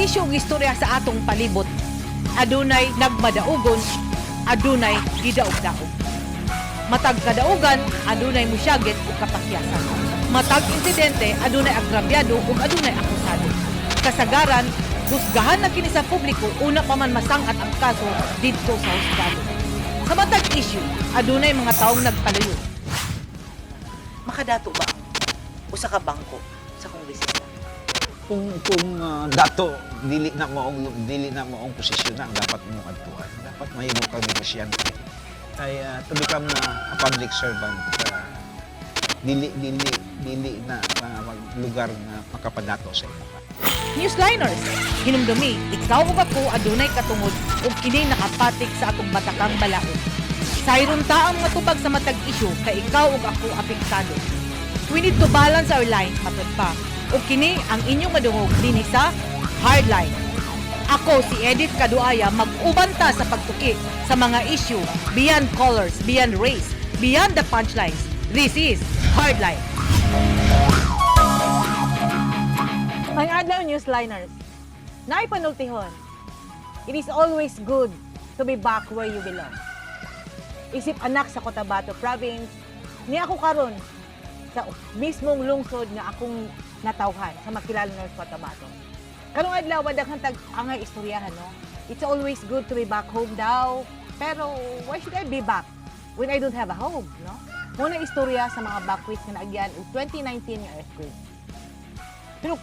issue ug istorya sa atong palibot. Adunay nagmadaugon, adunay gidaog-daog. Matag kadaugan, adunay musyagit ug kapakyasan. Matag insidente, adunay agrabyado ug adunay akusado. Kasagaran, husgahan na kini sa publiko una pa man masangat ang kaso didto sa husgado. Sa matag issue, adunay mga taong nagpalayo. Makadato ba usa ka bangko sa kongresista? Kung dato dili na maong posisyon na ang dapat mong adtuan, dapat mahimo kang negosyante ay to become a public servant, dili na maglugar na makapadato sa imo. Newsliners, hinumdumi, ikaw ug ako adunay katungod ug kini nakapatik sa atong batakang balaod. Sayron ta ang matubag sa matag issue kay ikaw ug ako apektado. We need to balance our line, matod pa. Ug kini ang inyong madungog dinhi sa Hardline. Ako si Edith Caduaya mag-ubanta sa pagtuki sa mga issue beyond colors, beyond race, beyond the punchlines. This is Hardline. May adlaw newsliners. Naipanultihon. It is always good to be back where you belong. Isip anak sa Cotabato Province, ni ako karon sa mismong lungsod nga akong natawhan sa makilala North Cotabato. Karong adlaw daghang tag-angay istoryahan, no? It's always good to be back home daw. Pero why should I be back when I don't have a home, no? Muna istorya sa mga backways nga naagyan ug 2019 nga earthquake. Pero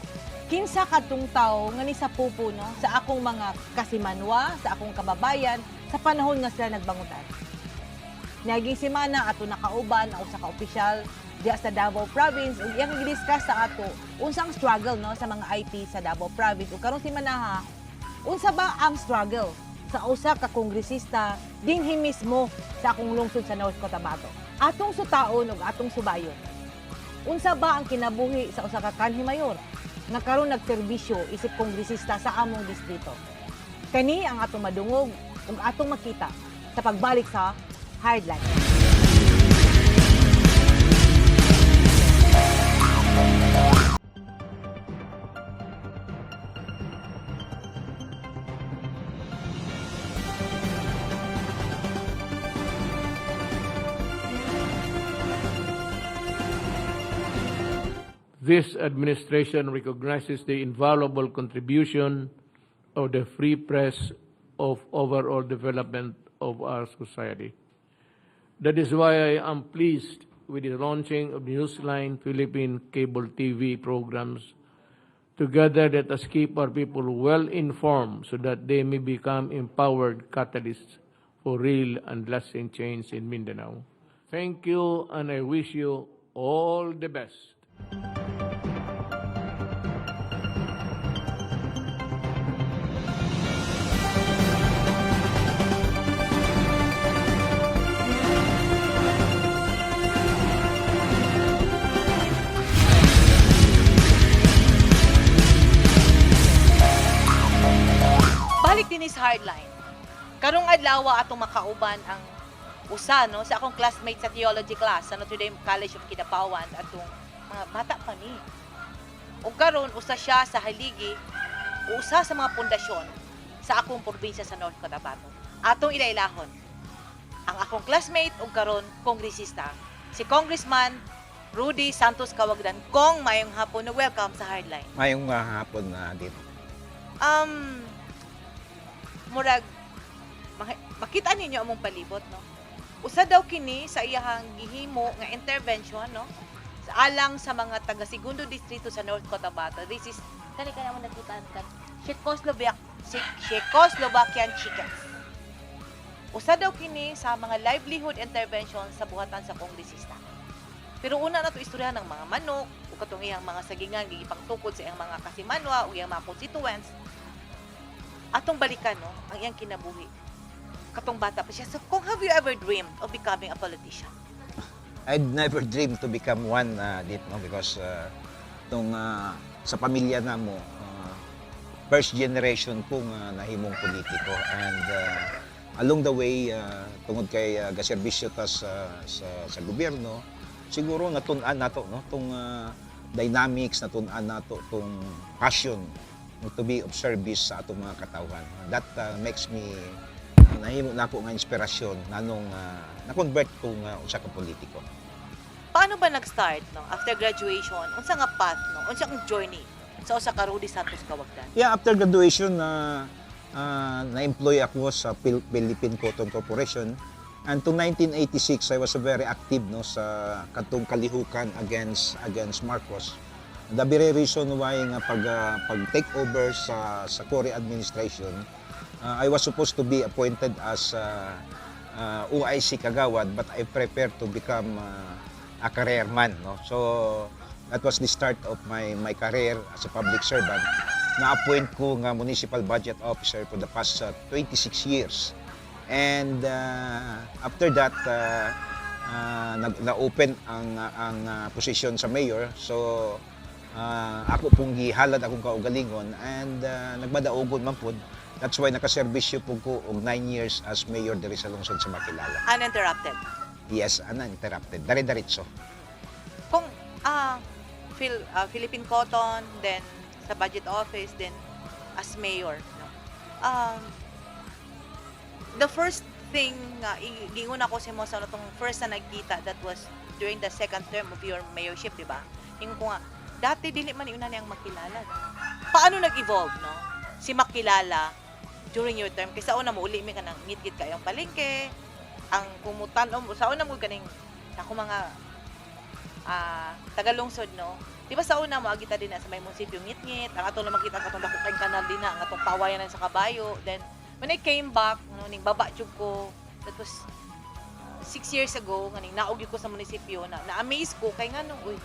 kinsa kadtong tawo nga ni sa pupo, no, sa akong mga kasimanwa, sa akong kababayan sa panahon nga sila nagbangutan. Naging semana ato nakauban ang usa ka opisyal diya sa Davao Province ug iyang gi-discuss sa ato unsang struggle, no, sa mga IT sa Davao Province. Ug karong semana unsa ba ang struggle sa usa ka kongresista dinhi mismo sa akong lungsod sa North Cotabato. Atong sutaon ug atong subayon. Unsa ba ang kinabuhi sa usa ka kanhi mayor nga karon nagserbisyo isip kongresista sa among distrito? Kani ang atong madungog ug atong makita sa pagbalik sa Hardline. This administration recognizes the invaluable contribution of the free press of overall development of our society. That is why I am pleased with the launching of Newsline Philippine cable TV programs. Together, let us keep our people well informed so that they may become empowered catalysts for real and lasting change in Mindanao. Thank you, and I wish you all the best. Balik din is Hardline. Karong adlaw atong makauban ang usa, no, sa akong classmate sa theology class sa Notre Dame College of Kidapawan, atong mga bata pa ni. Ug karon usa siya sa haligi, usa sa mga pundasyon sa akong probinsya sa North Cotabato. Atong ilailahon ang akong classmate ug karon kongresista, si Congressman Rudy Santos Kawagdan. Kong, mayong hapon, welcome sa Hardline. Mayong hapon na dito. Murag makita ninyo among palibot, no? Usa daw kini sa iyahang gihimo nga intervention, no? Sa alang sa mga taga Segundo Distrito sa North Cotabato. This is kani ka naman nakita kan Czechoslovakian chickens. Usa daw kini sa mga livelihood intervention sa buhatan sa kongresista. Pero una na to istoryahan ng mga manok o katong iyang mga sagingan gigipangtukod sa iyang mga kasimanwa o iyang mga constituents. Atong balikan, no, ang iyang kinabuhi. Katong bata pa siya. So, kung have you ever dreamed of becoming a politician? I'd never dreamed to become one dito, no, because sa pamilya na mo, first generation kong nahimong politiko, and along the way tungod kay gaserbisyo ta sa gobyerno, siguro natun-an nato, no, tong dynamics, natun-an nato tong passion to be of service sa atong mga katawhan. That makes me nahimo na ako nga inspirasyon nanong na-convert ko nga usa ka politiko. Paano ba nag-start no after graduation? Unsa nga path no? Unsa ang journey sa usa ka Rudy Santos Kawagdan? Yeah, after graduation na-employ ako sa Philippine Cotton Corporation. And to 1986 I was very active no sa katong kalihukan against Marcos. The very reason why nga pag take over sa Cory administration, I was supposed to be appointed as OIC Kagawad, but I prepared to become a career man, no. So that was the start of my career as a public servant. Na-appoint ko nga municipal budget officer for the past 26 years. And after that, na-open ang position sa mayor. So ako pong gihalad akong kaugalingon and nagmadaogon man pod. That's why nakaserbisyo po ko og 9 years as mayor diri sa lungsod sa Makilala. Uninterrupted. Yes, uninterrupted. Dari-diretso. Kung Philippine Cotton, then sa budget office, then as mayor, no? The first thing gingon ako sa mo sa tong first na nagkita, that was during the second term of your mayorship, di ba? Yung ko nga, dati dili man una niyang makilala. No? Paano nag-evolve, no? Si Makilala during your term, kasi sa una mo uli mi ka nang ngit-ngit kayong palengke, ang kumutan sa una mo kaning ako mga tagalungsod, no? Di ba sa una mo agita din na sa may munisipyo ngit-ngit, ang ato na makita katong dako kay kanal din na ang atong pawayan sa kabayo. Then when I came back, no, ning baba jud ko, that was 6 years ago, nganing naog ko sa munisipyo na-amaze ko kay ngano, uy,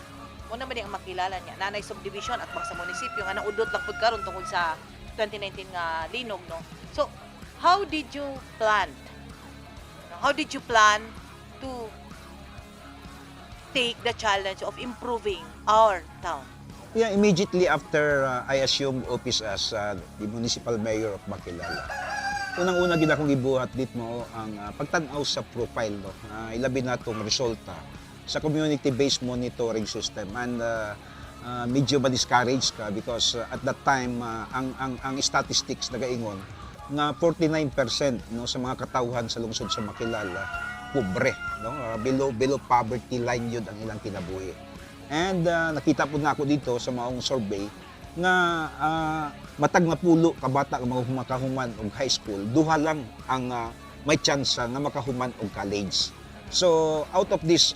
mo naman ang makilala niya, nanay subdivision at sa munisipyo nga naudot lang pud karon tungod sa 2019 nga linog, no. So how did you plan? How did you plan to take the challenge of improving our town? Yeah, immediately after I assumed office as the municipal mayor of Makilala, unang-una gid akong gibuhat dit mo ang pagtan-aw sa profile, no. Ilabi na itong resulta sa community-based monitoring system, and medyo ma-discourage ka because at that time ang statistics nagaingon nga 49% no sa mga katawhan sa lungsod sa Makilala pobre, no, below poverty line yun ang ilang kinabuhi. And nakita po na ako dito sa maong survey nga matag mapulo ka bata nga makahuman og high school, duha lang ang may chance nga makahuman og college. So out of this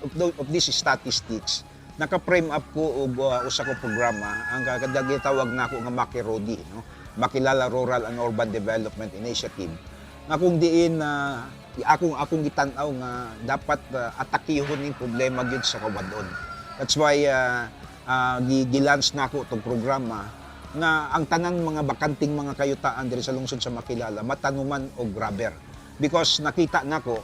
statistics, naka-frame up ko og usa ko programa ang gitawag na ako nga Makirodi, no, Makilala Rural and Urban Development Initiative, nga kung diin akong gitan-aw nga dapat atakihon ning problema gyud sa kawadon. That's why gi-launch na ako itong programa nga ang tanang mga bakanting mga kayutaan diri sa lungsod sa Makilala matanuman og grabber, because nakita nako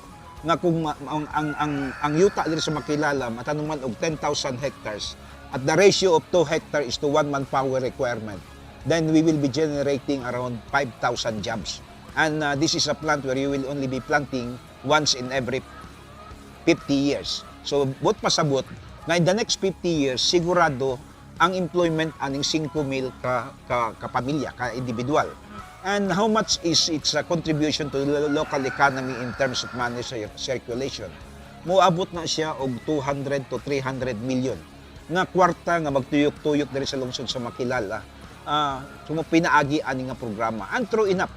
nga kung ang yuta diri sa Makilala matanuman og 10,000 hectares at the ratio of 2 hectares is to 1 manpower requirement, then we will be generating around 5,000 jobs. And this is a plant where you will only be planting once in every 50 years. So, bot pasabot, na in the next 50 years, sigurado ang employment aning 5,000 ka pamilya, ka individual. And how much is its contribution to the local economy in terms of money circulation? Moabot na siya og 200 to 300 million. Nga kwarta nga magtuyok-tuyok diri sa lungsod sa Makilala. Pinaagi ani nga programa. And true enough,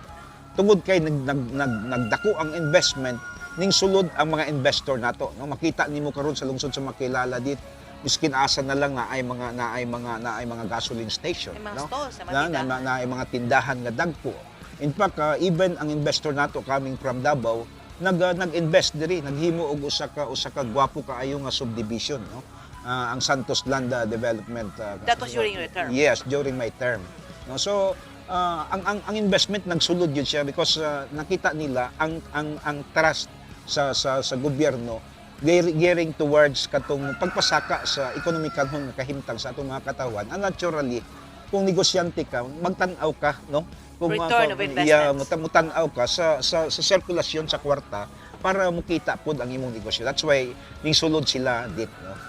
tungod kay nagdako ang investment ning sulod ang mga investor nato, no, makita nimo karon sa lungsod sa Makilala dit miskin asa na lang na ay mga gasoline station, May mga no, stalls na ay mga tindahan nga dagko. In fact, even ang investor nato coming from Davao nag-invest diri, naghimo og usa ka gwapo kaayo nga subdivision, no, ang Santos Land Development. That was during your term? Yes, during my term, no. So ang investment nagsulod yun siya because nakita nila ang trust sa gobyerno gearing towards katong pagpasaka sa ekonomikal nga kahimtang sa atong mga katawan. And naturally, kung negosyante ka, magtan-aw ka, no? Kung Return of investments. mutan-aw ka sa sirkulasyon sa kwarta para makita pod ang imong negosyo. That's why ning sulod sila dit, no.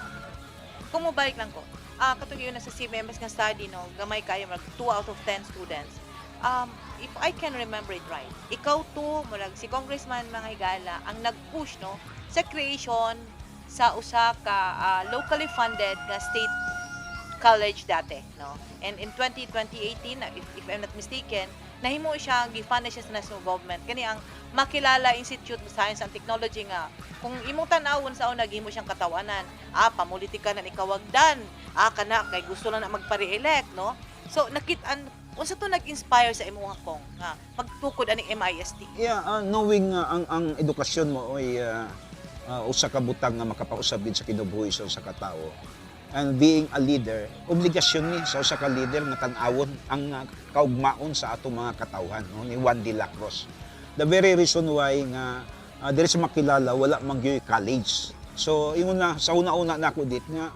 Kung mabalik lang ko, katong yun na sa CMMS nga study, no, gamay kayo, 2 out of 10 students. If I can remember it right, ikaw to, murag si Congressman mga higala, ang nag-push, no, sa creation sa usa ka locally funded nga state college dati, no? And in 2018, if I'm not mistaken, nahimo siya, gifund siya sa national government. Kani ang makilala Institute of Science and Technology nga, kung imong tanawon sa una, gihimo siyang katawanan. Pamulitika na ikawagdan. Kana, kay gusto lang na magpa-re-elect, no? So, unsa to nag-inspire sa imong kong nga pagtukod ani MIST? Yeah, knowing ang edukasyon mo ay usa ka butang nga makapausabin sa kinabuhi sa usa ka tawo. And being a leader, obligasyon ni sa usa ka leader nga tan-awon ang kaugmaon sa atong mga katawhan, no, ni Juan de la Cruz. The very reason why nga diri sa makilala wala magyoy college. So ingon na sa una-una nako dit nga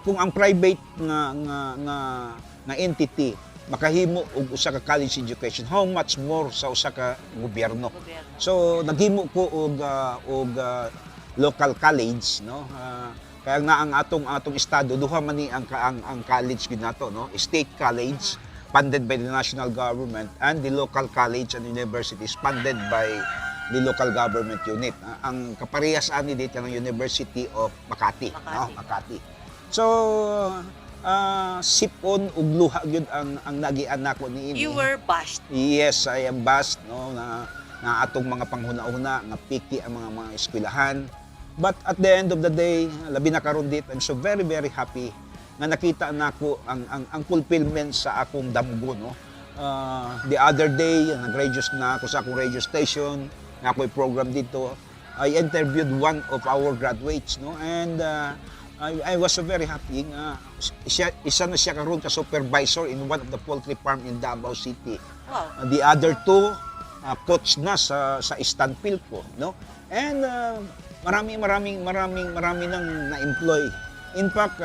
kung ang private nga entity makahimo og usa ka college education, how much more sa usa ka gobyerno. So naghimo ko og local college, no. Kaya nga ang atong estado duha man ni ang college gid nato, no, state college funded by the national government and the local college and universities funded by the local government unit. Ang kaparehas ani dito ng University of Makati. No, Makati. So sipon ug luha gyud ang nagian nako niini. You were bashed. Yes, I am bashed, no, na atong mga panghuna-una nga piki ang mga eskwelahan. But at the end of the day, labi na karon dit, I'm so very very happy nga nakita nako ang fulfillment sa akong damgo, no. The other day, nag-register na ako sa akong radio station, nga ako'y program dito. I interviewed one of our graduates, no, and I was so very happy nga isa na siya karon ka supervisor in one of the poultry farm in Davao City. Wow. The other two coach na sa Stanfield ko, no. And marami nang na-employ. In fact,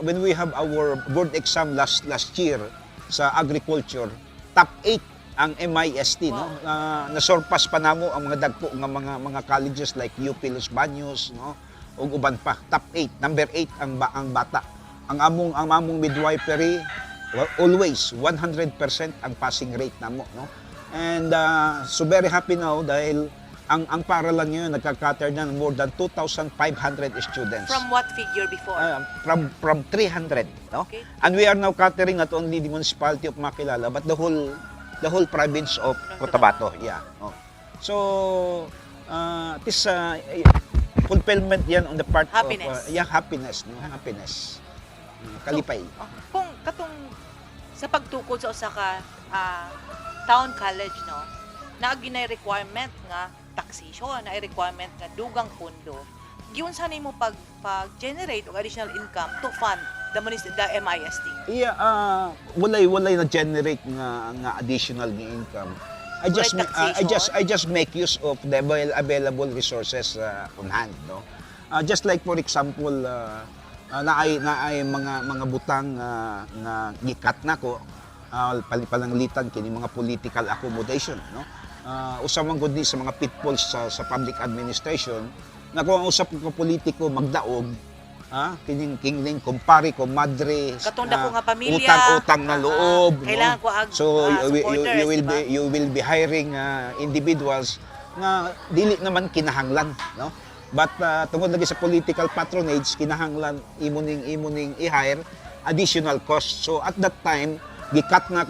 when we have our board exam last year sa agriculture, top 8 ang MIST, no. Nasurpass pa namo ang mga dagko nga mga colleges like UP Los Baños, no, ug uban pa. Top 8, number 8 ang bata. Ang among midwifery, always 100% ang passing rate namo, no. And so very happy now dahil ang paaralan ngayon nagka-cater na ng more than 2,500 students. From what figure before? From 300, no? Okay. And we are now catering not only the municipality of Makilala but the whole province of Cotabato. Yeah. Oh. So this fulfillment yan on the part Happiness. of happiness, no? Happiness. Kalipay. So, kung katong sa pagtukod sa usa ka town college, no, naagi na requirement nga taxation, na requirement nga dugang pondo. Giun sa nimo pag-generate og additional income to fund the MIST? Yeah, walay na generate nga additional income. I just make use of the available resources on hand, no. Just like for example, naay mga butang nga gikat nako, palanglitan kini mga political accommodation, no. Usa man gud ni sa mga pitfalls sa public administration na kung ang usap ko politiko magdaog, kining kumpare ko madre katong dako nga pamilya, utang na loob, kailangan no? ko So supporters, you will be hiring individuals nga dili naman kinahanglan, no. But tungod lagi sa political patronage, kinahanglan imuning i-hire additional cost. So at that time gikat na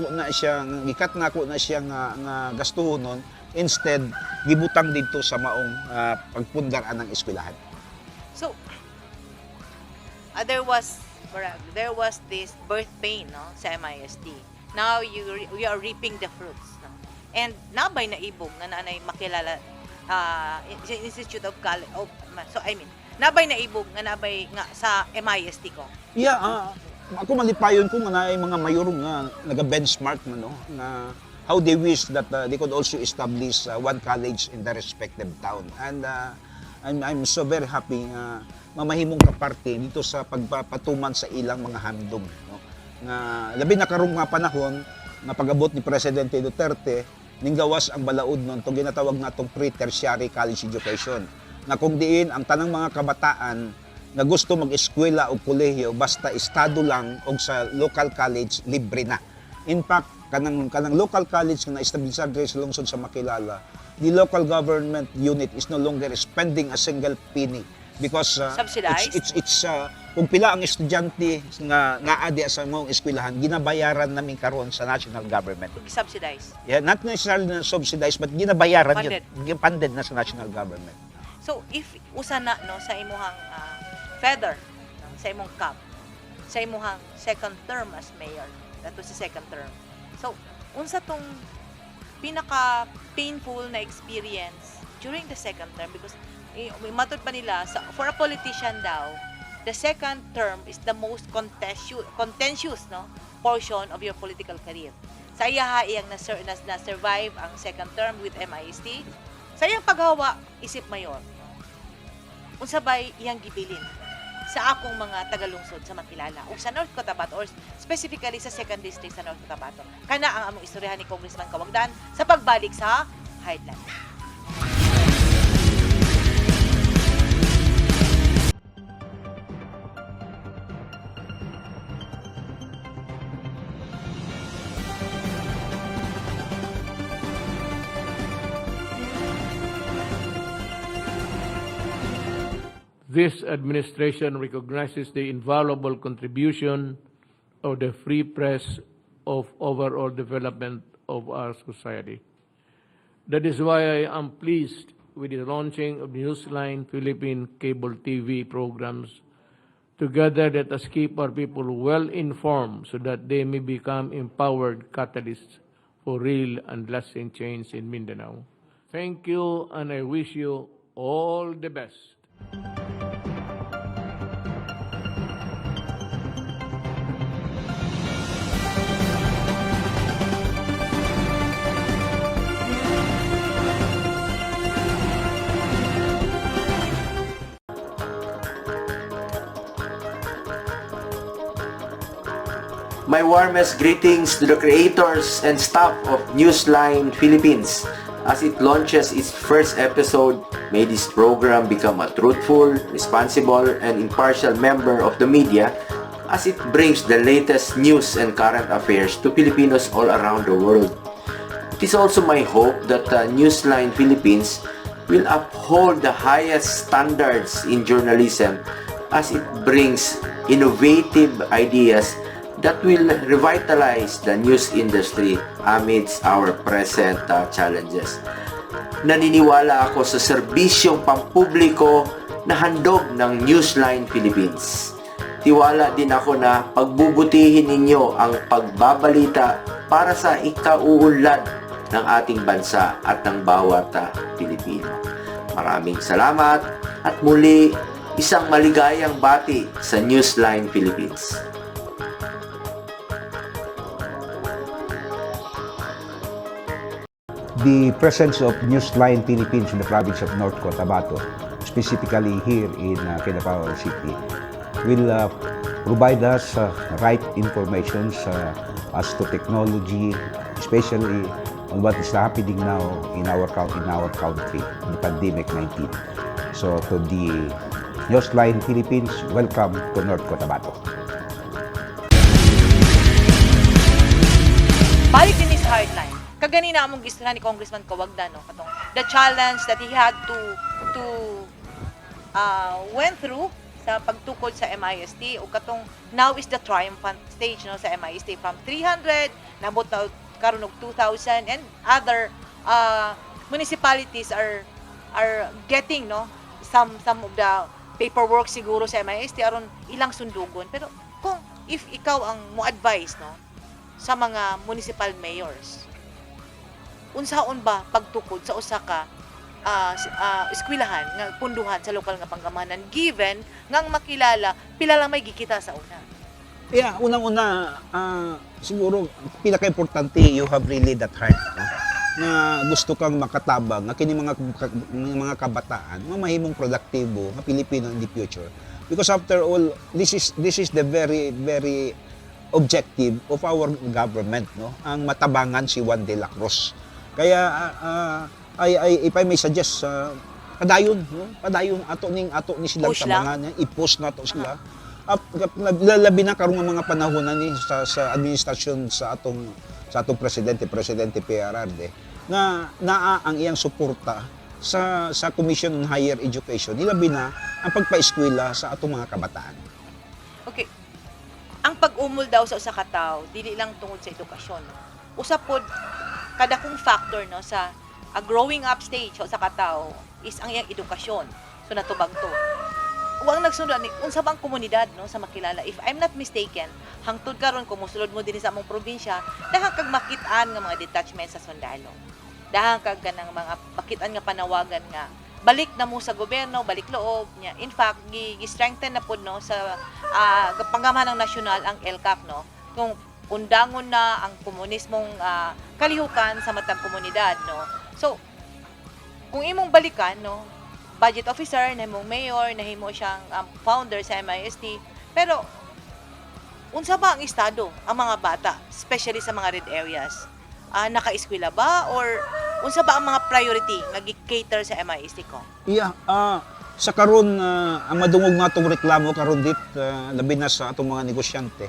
ko na siya nga gastuhonon, instead gibutang dito sa maong pagpundaraan ng eskwelahan. So there was this birth pain, no, sa MIST. Now you are reaping the fruits, no. And nabay na ibog nga nanay makilala Institute of College nabay na ibog nga nabay nga sa MIST ko. Yeah, ako malipayon ko nga naay mga mayor nga naga-benchmark man, no, na how they wish that they could also establish one college in the respective town. And I'm so very happy mamahimong kaparte dito sa pagpapatuman sa ilang mga handom, no. Nga labi na karong nga panahon nga pag-abot ni Presidente Duterte ning gawas ang balaod nun itong ginatawag natong pre-tertiary college education, na kung diin ang tanang mga kabataan nga gusto mag-eskwela o kolehiyo basta estado lang o sa local college libre na. In fact, kanang local college na established diri sa lungsod sa Makilala, the local government unit is no longer spending a single penny because Subsidized? it's kung pila ang estudyante nga adi sa mong eskwelahan, ginabayaran namin karon sa national government. Subsidized. Yeah, not necessarily na subsidized but ginabayaran Funded. yun, funded na sa national government. So if usa na no sa imuhang feather, no, sa imong cap, sa imuhang second term as mayor, that was the second term. So unsa tong pinaka painful na experience during the second term, because matod pa nila for a politician daw, the second term is the most contentious no portion of your political career. Sa iya iyang na-survive ang second term with MIST. Sa iyang paghawa isip mayor, unsa bay iyang gibilin sa akong mga tagalungsod sa Makilala o sa North Cotabato or specifically sa 2nd District sa North Cotabato. Kana ang among istoryahan ni Congressman Kawagdan sa pagbalik sa Heartland. This administration recognizes the invaluable contribution of the free press of overall development of our society. That is why I am pleased with the launching of Newsline Philippine cable TV programs. Together, let us keep our people well informed so that they may become empowered catalysts for real and lasting change in Mindanao. Thank you, and I wish you all the best. My warmest greetings to the creators and staff of Newsline Philippines. As it launches its first episode, may this program become a truthful, responsible, and impartial member of the media as it brings the latest news and current affairs to Filipinos all around the world. It is also my hope that Newsline Philippines will uphold the highest standards in journalism as it brings innovative ideas that will revitalize the news industry amidst our present challenges. Naniniwala ako sa serbisyong pampubliko na handog ng Newsline Philippines. Tiwala din ako na pagbubutihin ninyo ang pagbabalita para sa ikauunlad ng ating bansa at ng bawat Pilipino. Maraming salamat at muli isang maligayang bati sa Newsline Philippines. The presence of Newsline Philippines in the province of North Cotabato, specifically here in Quezon City, will provide us right information as to technology, especially on what is happening now in our country, the pandemic-19. So to the Newsline Philippines, welcome to North Cotabato. Balik din sa Heartline. Kaganina among gistuhan ni Congressman Kawagdan, no, katong the challenge that he had to went through sa pagtukod sa MIST o katong now is the triumphant stage no sa MIST from 300 nabot na karon og 2,000 and other municipalities are getting no some of the paperwork siguro sa MIST aron ilang sundugon, pero kung if ikaw ang mo advise no sa mga municipal mayors, unsaon ba pagtukod sa usa ka eskwelahan nga punduhan sa lokal nga panggamanan given ngang makilala pila lang may gikita sa una? Yeah, unang-una, siguro pinaka-importante, you have really that heart, no? Na gusto kang makatabang nga kini mga kabataan nga mahimong produktibo nga Pilipino in the future, because after all this is the very objective of our government, no, ang matabangan si Juan de la Cruz. Kaya if I may suggest, padayon, no? Padayon ato ni silang Push lang? tabangan, i-post nato sila. Labi na karon nga mga panahon na ni sa administrasyon sa atong presidente PRRD na naa ang iyang suporta sa Commission on Higher Education, nilabi na ang pagpa-eskwela sa atong mga kabataan. Okay. Ang pag-umol daw sa usa ka tawo dili lang tungod sa edukasyon. Usa pod kada kong factor no sa a growing up stage sa usa ka tawo is ang iyang edukasyon. So natubag to. Uwang nagsunod ni unsa bang komunidad no sa makilala. If I'm not mistaken, hangtod karon kung mosulod mo dinhi sa among probinsya, dahang kag makit-an nga mga detachment sa sundalo. Dahang kag kanang mga pakit-an nga panawagan nga balik na mo sa gobyerno, balik loob niya. In fact, gi-strengthen na pod no sa pangamahan ng nasyonal ang LCAC no. Kung undangon na ang komunismong kalihukan sa matang komunidad no. So kung imong balikan no, budget officer, nahimong mayor, nahimo siyang founder sa MIST, pero unsa ba ang estado ang mga bata, especially sa mga red areas? Naka-eskwela ba or unsa ba ang mga priority nga gi-cater sa MIST ko? Iya, sa karon ang madungog natong reklamo karon dit labi na sa atong mga negosyante.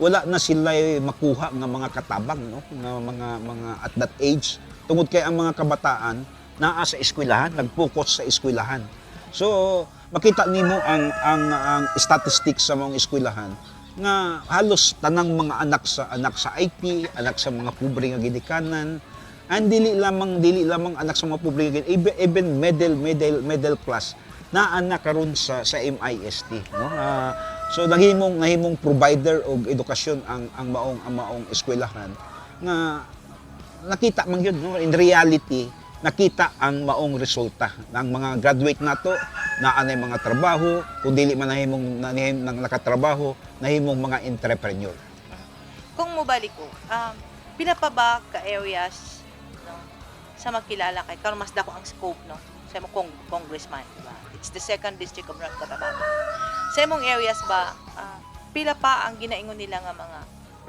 Wala na sila makuha nga mga katabang no, nga mga at that age tungod kay ang mga kabataan naa sa eskwelahan, nag-focus sa eskwelahan. So, makita nimo ang statistics sa mga eskwelahan nga halos tanang mga anak sa IT, anak sa mga pobre nga ginikanan, and dili lamang anak sa mga pobre nga even middle class naa na karon sa MIST, no? So nahimong provider og edukasyon ang maong eskwelahan nga nakita man yun, no? In reality nakita ang maong resulta ng mga graduate nato na anay mga trabaho, kung dili man nahimong nakatrabaho, nahimong mga entrepreneur. Kung mobalik ko, pila pa ba ka areas no, sa makilala kay karon mas dako ang scope no sa imong congressman, diba? It's the 2nd district of North Cotabato. Sa imong areas ba pila pa ang ginaingon nila nga mga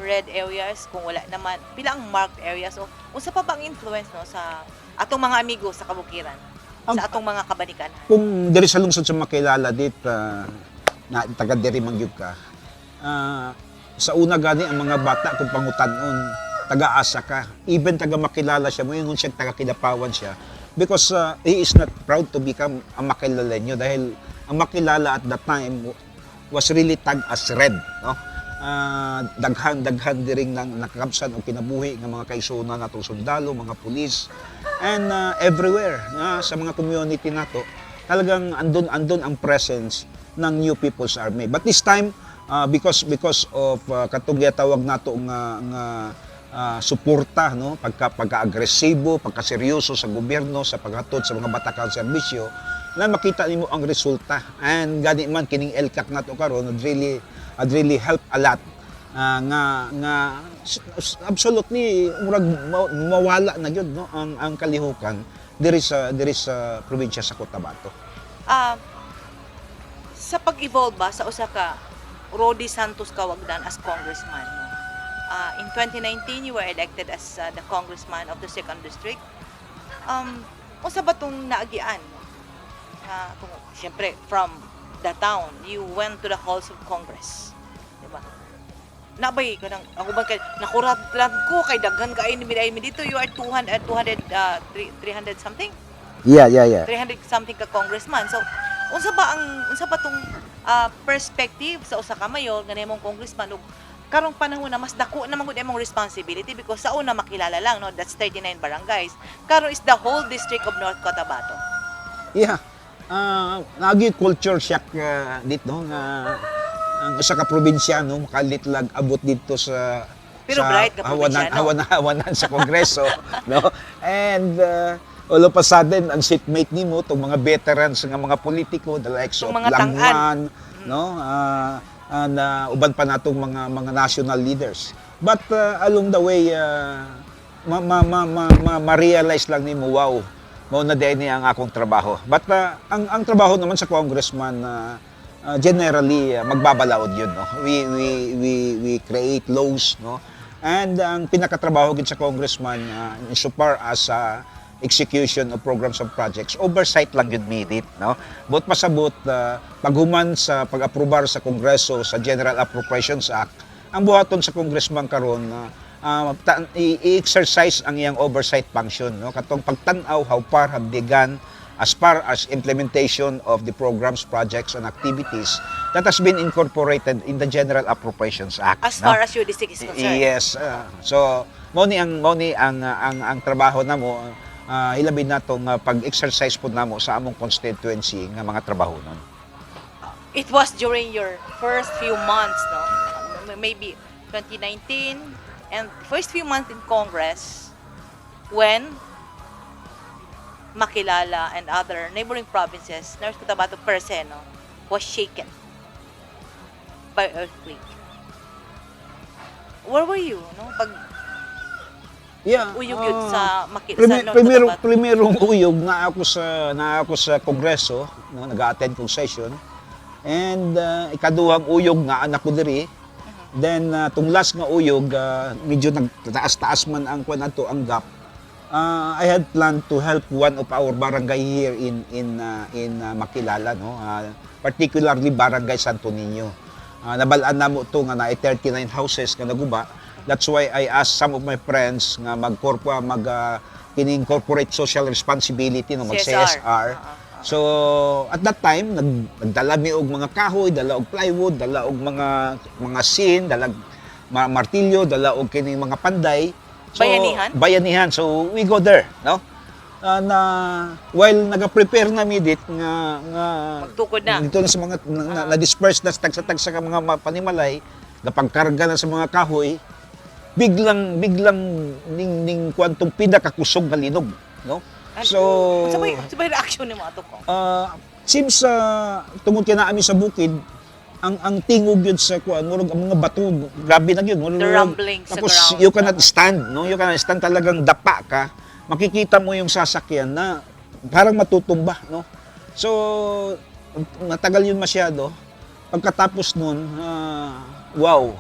red areas, kung wala naman pila ang marked areas, o unsa pa ba ang influence no sa atong mga amigo sa kabukiran, sa atong mga kabanikan? Kung diri sa lungsod sa makilala dit na taga diri mangyud ka, sa una gani ang mga bata kung pangutan-on taga-asa ka, even taga makilala siya mo ingon siya taga Kidapawan siya, because he is not proud to become a Makilalenyo dahil ang Makilala at that time was really tagged as red, no? Daghan diring nang nakakabsan o kinabuhi ng mga kaisuna natong sundalo, mga pulis, and everywhere sa mga community nato talagang andun ang presence ng New People's Army. But this time because of katong tawag nato nga suporta, no, pagka-agresibo, pagka-seryoso sa gobyerno sa paghatod sa mga batakan serbisyo, na makita nimo ang resulta, and gani man kining LCAC nato karon had really helped a lot nga absolutely murag mawala na gyud no ang kalihukan diri sa probinsya sa Cotabato. Sa pag-evolve ba sa usa ka Rody Santos Kawagdan as congressman no? In 2019 you were elected as the congressman of the 2nd district. Unsa ba tong naagian no? Siyempre from the town you went to the halls of Congress, diba? Nabay ka nang ako ba kay nakuratlan ko kay daghan kay ni dito, you are 300 something. Yeah. 300 something ka congressman. So unsa ba tong perspective sa usa ka mayor nga nimong congressman ug karong panahon na mas dako na magud imong responsibility, because sa una makilala lang no, that's 39 barangays, karon is the whole district of North Cotabato. Yeah. Nagi culture shock dito nga ang usa ka probinsya no makalitlag abot dito sa Pero bright ka probinsyano. hawanan sa kongreso no, and all of a sudden ang seatmate nimo tong mga veterans nga mga politiko, the likes of mga Langman no, na uban pa natong mga national leaders, but along the way ma-realize lang nimo, wow, mao na din ang akong trabaho. But ang trabaho naman sa congressman generally magbabalaod yun, no. We create laws, no. And ang pinakatrabaho gid sa congressman insofar as execution of programs and projects, oversight lang yun minute, no? But pasabot, paghuman sa pag-aprobar sa Kongreso sa General Appropriations Act, ang buhaton sa congressman karon na i-exercise ang iyang oversight function, no? Katong pagtan-aw how far have they gone as far as implementation of the programs, projects, and activities that has been incorporated in the General Appropriations Act. As no? far as your district is concerned. Yes. So, mo ni ang trabaho namo, hilabin natong pag-exercise po namo sa among constituency nga mga trabaho nun. It was during your first few months, no? Maybe 2019 and first few months in Congress when Makilala and other neighboring provinces, North Cotabato per se, no, was shaken by earthquake. Where were you, no? Pag Yeah. uyog yun sa North Cotabato. Primerong uyog na ako sa kongreso, no, nag-attend kong session. And ikaduhang uyog nga anak ko diri. Then tung last nga uyog, medyo nagtaas-taas man ang kuan ato ang gap. I had planned to help one of our barangay here in Makilala, no. Particularly barangay Santo Niño. Nabalaan namo to nga na 39 houses nga naguba. That's why I asked some of my friends nga kining corporate social responsibility no, mag CSR. So at that time nagdala mi og mga kahoy, dala og plywood, dala og mga sin, dala martilyo, dala og kining mga panday. So, bayanihan. So we go there, no? Na while naga-prepare na mi dit nga magtukod na. Dito na sa mga na-disperse na sa tagsa ka mga panimalay, gapangkarga na sa mga kahoy, biglang ning kwantong pida kakusog nga linog, no? So sabay reaction ni mo ato ko. Seems tungod kay naa mi sa bukid, ang tingog yun sa kuan, murag ang mga bato, grabe na yun. The rumbling sa tapos ground. you cannot stand, no? You cannot stand, talagang dapa ka. Makikita mo yung sasakyan na parang matutumba, no? So matagal yun masyado. Pagkatapos nun, wow.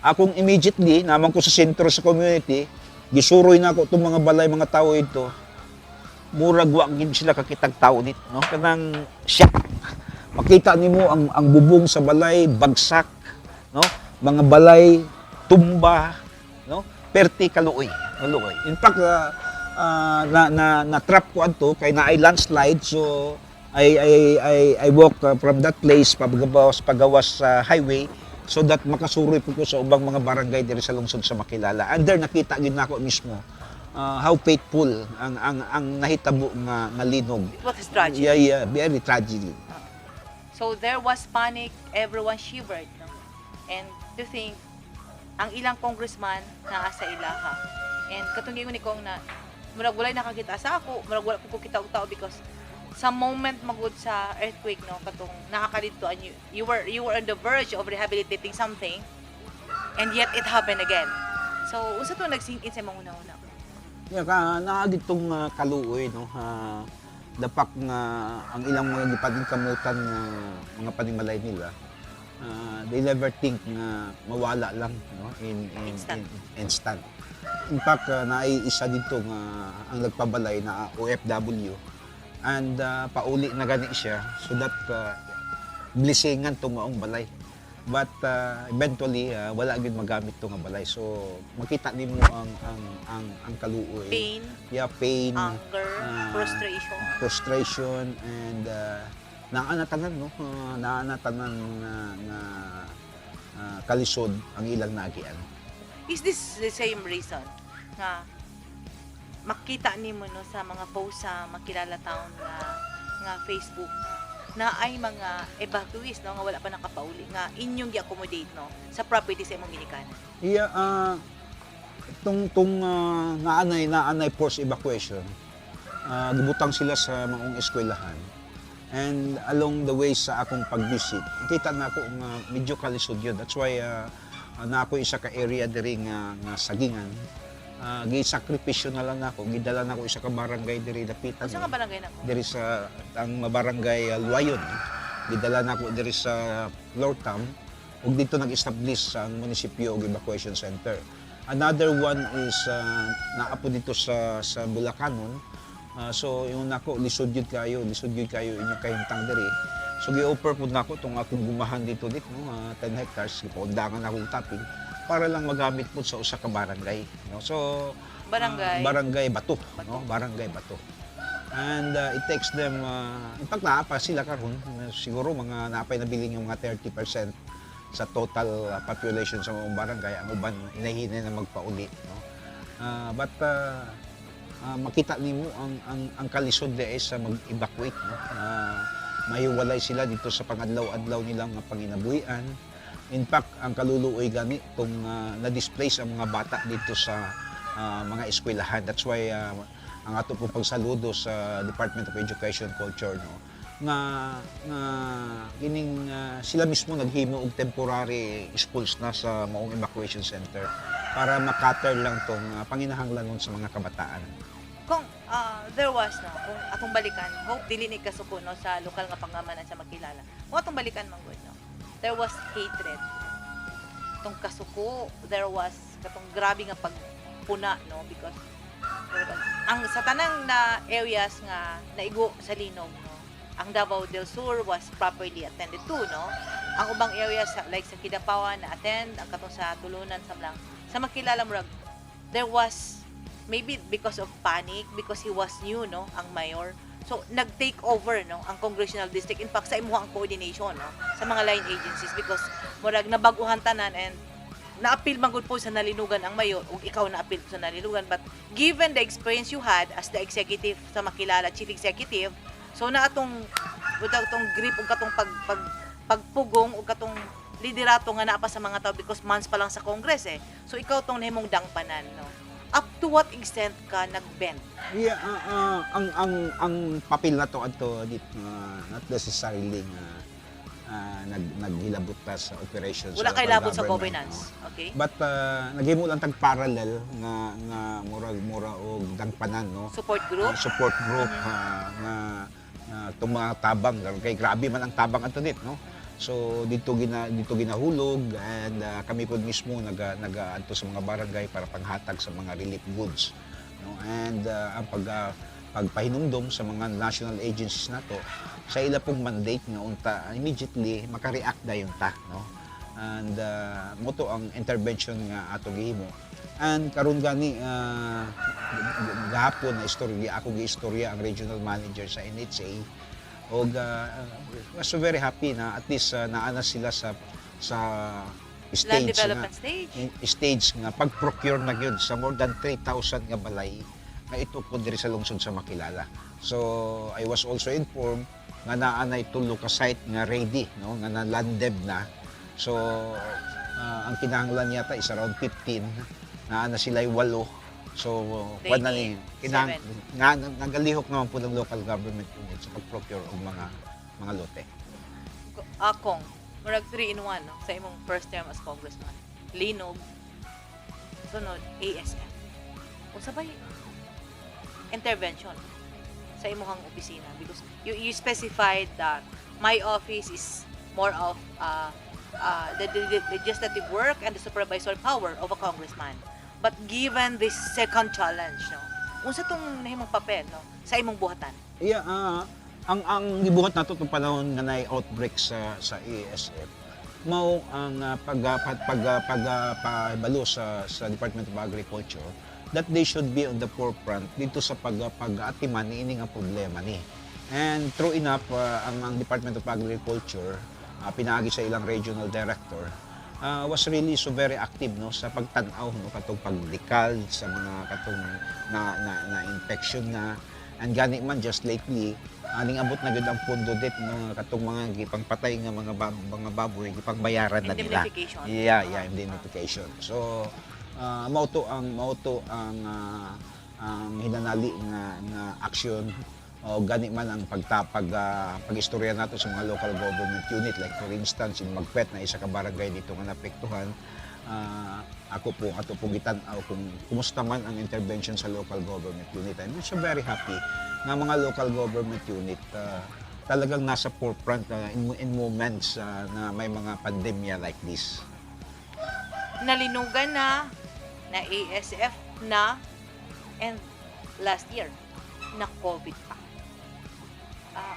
Akong immediately, naman ko sa sentro sa community, gisuroy na ako itong mga balay, mga tao ito. Murag wa gid sila kakitag tao nito, no? Kanang shock. Makita nimo ang bubong sa balay bagsak, no? Mga balay tumba, no? Perti kaluoy. In fact, na trap ko adto kay naay landslide, so I walk from that place pagawas sa highway so that makasuroy po ko sa ubang mga barangay diri sa lungsod sa Makilala. And there nakita gyud nako mismo how painful ang nahitabo nga linog. It was tragic. Yeah, very tragic. So there was panic, everyone shivered, no? And to think, ang ilang congressman naa sa ilaha. And katong ni kong na murag walay nakakita sa ako, murag wala ko kita og tao because sa moment magud sa earthquake, no, katong nakakalito and you were on the verge of rehabilitating something and yet it happened again. So unsa to nag-sink in sa mga una-una? Yeah, naagitong kaluoy, no. Dapak nga ang ilang mga gipading kamutan nga mga panimalay nila, they never think nga mawala lang, no, in instant. In fact, naay isa dito nga ang nagpabalay na OFW and pauli na gani siya so that blessingan tong maong balay. But eventually wala gyud magamit to nga balay. So makita nimo ang kaluoy. Pain, pain, anger, frustration and naanatanan, no? Naanatanan na kalisod ang ilang naagian. Is this the same reason nga makita nimo no sa mga post sa Makilala Town nga Facebook na ay mga evacuees, no, nga wala pa nakapauli nga inyong gi-accommodate, no, sa property sa imong ginikanan? Yeah, tong naanay forced evacuation, gibutang sila sa maong eskwelahan. And along the way sa akong pag-visit, kita na ako nga medyo kalisod yun. That's why na ako isa ka area diri nga sagingan. Gi-sakripisyo na lang ako, gidala na ako isa ka barangay diri dapitan. Unsa nga barangay nako? Diri sa ang barangay Luayon. Gidala na ako diri sa Lortam ug dito nag-establish ang munisipyo og evacuation center. Another one is naapo dito sa Bulacanon. So yung nako lisod yun kayo inyo kayong tangderi. So gi-offer po nako tong akong gumahan dito no, 10 hectares, gipaundangan akong topping para lang magamit po sa usa ka barangay, no. So barangay Bato, no, barangay Bato. And it takes them in fact naapa sila karon siguro mga naapay nabiling yung mga 30% sa total population sa mga barangay. Ang uban inahinay na magpauli, no. But makita nimo ang kalisod sa mag-evacuate, no. Mahiwalay sila dito sa pangadlaw-adlaw nilang panginabuhian. In fact, ang kaluluoy gani kung na-displace ang mga bata dito sa mga eskwelahan. That's why ang ato pong pagsaludo sa Department of Education Culture, no, nga kining sila mismo naghimo og temporary schools na sa maong evacuation center para makater lang tong panginahanglanon sa mga kabataan. Kung there was no, kung atong balikan, hope dili ni kasuko no sa lokal nga pangamanan sa makilala. Kung atong balikan man gud no, there was hatred. Tong kasuko, there was katong grabe nga pagpuna no because ang sa tanang na areas nga naigo sa Linog no, ang Davao del Sur was properly attended to, no? Ang ubang areas like sa Kidapawan na attend, ang katong sa Tulunan sa makilala murag there was maybe because of panic because he was new, no, ang mayor. So nag-take over no ang congressional district, in fact sa imuha ang coordination no sa mga line agencies because murag nabaguhan tanan and na-appeal man gud po sa nalinugan ang mayor ug ikaw na-appeal sa nalinugan, but given the experience you had as the executive sa makilala chief executive, so na atong grip ug katong pagpugong ug katong liderato nga naa pa sa mga tao because months pa lang sa Congress so ikaw tong nahimong dangpanan no. Up to what extent ka nag-bend? Yeah, ang papel na to adto not necessarily naghilabot ta sa operations. Wala kay labot sa governance. No? Okay. But naghimo lang tag parallel nga mura og dagpanan, no. Support group. Support group nga tumatabang kay grabe man ang tabang adto dit, no. So dito ginahulog and kami po mismo nag-adto sa mga barangay para panghatag sa mga relief goods, no. And ang pagpahinumdom sa mga national agencies nato sa ila pong mandate nga unta immediately maka-react dayon ta, no. And moto ang intervention nga ato gihimo. And karon gani gahapon na istorya ako giistorya ang regional manager sa NHA og was so very happy na at least naana sila sa stage Land development stage nga pag-procure na gyud sa more than 3,000 nga balay nga ito po diri sa lungsod sa Makilala. So I was also informed nga naanay tulo ka site nga ready, no, nga na landed na. So ang kinahanglan yata is around 15, naana sila 8. So kuan na ni nagalihok naman po ng local government unit sa pag-procure og mga lote. Akong murag 3-in-1 no sa imong first term as congressman. Linog, sunod ASF. Usabay intervention sa imong opisina because you specified that my office is more of the legislative work and the supervisory power of a congressman. But given this second challenge, no, unsa tong nahimong papel no sa imong buhatan? Yeah, ang gibuhat nato tong panahon nga nay outbreak sa ASF mao ang pagabalo sa Department of Agriculture that they should be on the forefront dito sa pag-atiman niining ang problema ni. And true enough, ang Department of Agriculture pinaagi sa ilang regional director was really so very active no sa pagtan-aw no katong pagdikal sa mga katong na infection na and gani man just lately aning abot na gid ang pondo det no katong mga gipangpatay nga mga baboy gipangbayaran na nila. Yeah, indemnification. So mao to ang hinanali nga aksyon o gani man ang pag-istorya nato sa mga local government unit, like for instance in Magpet na isa ka barangay dito nga naapektuhan. Ato po gitan-aw kung kumusta man ang intervention sa local government unit. I'm so very happy nga mga local government unit talagang nasa forefront in moments na may mga pandemya like this. Nalinugan na na ASF na, and last year na COVID pa.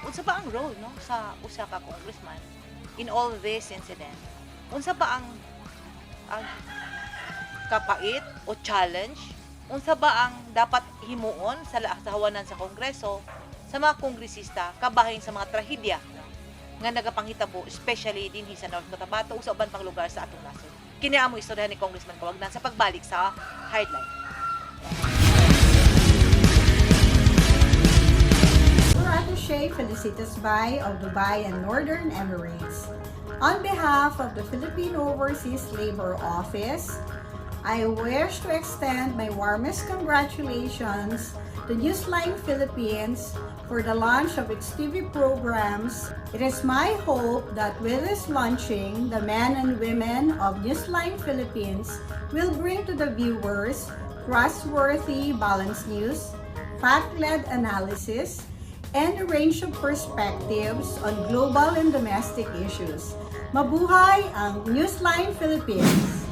Unsa ba ang role no sa usa ka congressman in all this incident? Unsa ba ang kapait o challenge? Unsa ba ang dapat himuon sa hawanan sa Kongreso sa mga kongresista kabahin sa mga trahedya nga nagapanghitabo, especially dinhi sa North Cotabato o sa uban pang lugar sa atong nasod? Kini amo istorya ni Congressman Kawagnan sa pagbalik sa Hardline. Attaché Felicitas Bay of Dubai and Northern Emirates. On behalf of the Philippine Overseas Labor Office, I wish to extend my warmest congratulations to Newsline Philippines for the launch of its TV programs. It is my hope that with this launching, the men and women of Newsline Philippines will bring to the viewers trustworthy, balanced news, fact-led analysis, and a range of perspectives on global and domestic issues. Mabuhay ang Newsline Philippines!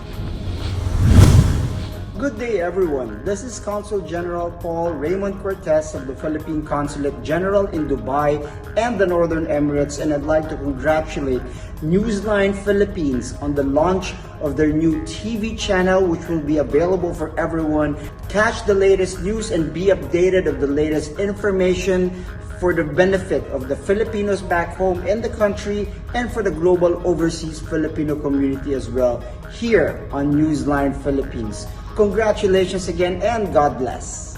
Good day, everyone. This is Consul General Paul Raymond Cortez of the Philippine Consulate General in Dubai and the Northern Emirates, and I'd like to congratulate Newsline Philippines on the launch of their new TV channel, which will be available for everyone. Catch the latest news and be updated of the latest information for the benefit of the Filipinos back home in the country and for the global overseas Filipino community as well, here on Newsline Philippines. Congratulations again and God bless.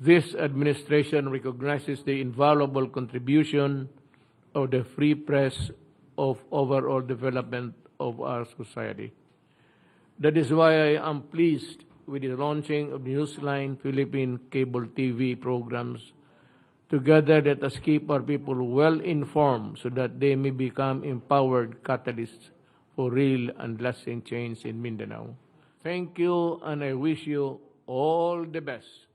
This administration recognizes the invaluable contribution of the free press of overall development of our society. That is why I am pleased with the launching of Newsline Philippine cable TV programs. Together, let us keep our people well informed so that they may become empowered catalysts for real and lasting change in Mindanao. Thank you, and I wish you all the best.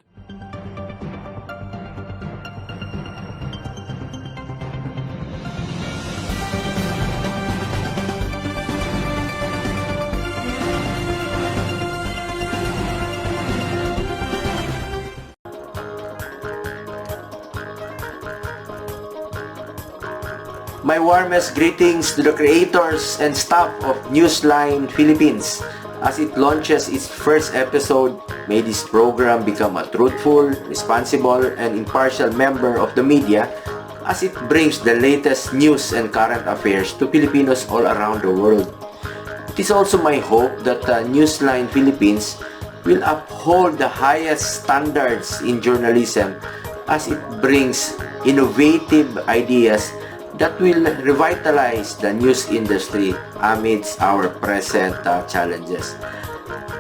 My warmest greetings to the creators and staff of Newsline Philippines. As it launches its first episode, may this program become a truthful, responsible, and impartial member of the media as it brings the latest news and current affairs to Filipinos all around the world. It is also my hope that Newsline Philippines will uphold the highest standards in journalism as it brings innovative ideas that will revitalize the news industry amidst our present challenges.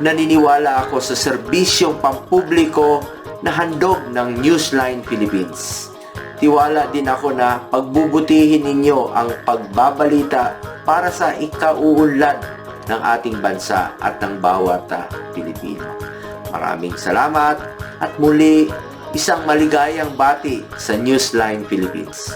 Naniniwala ako sa serbisyong pampubliko na handog ng Newsline Philippines. Tiwala din ako na pagbubutihin ninyo ang pagbabalita para sa ikauunlad ng ating bansa at ng bawat Pilipino. Maraming salamat at muli isang maligayang bati sa Newsline Philippines.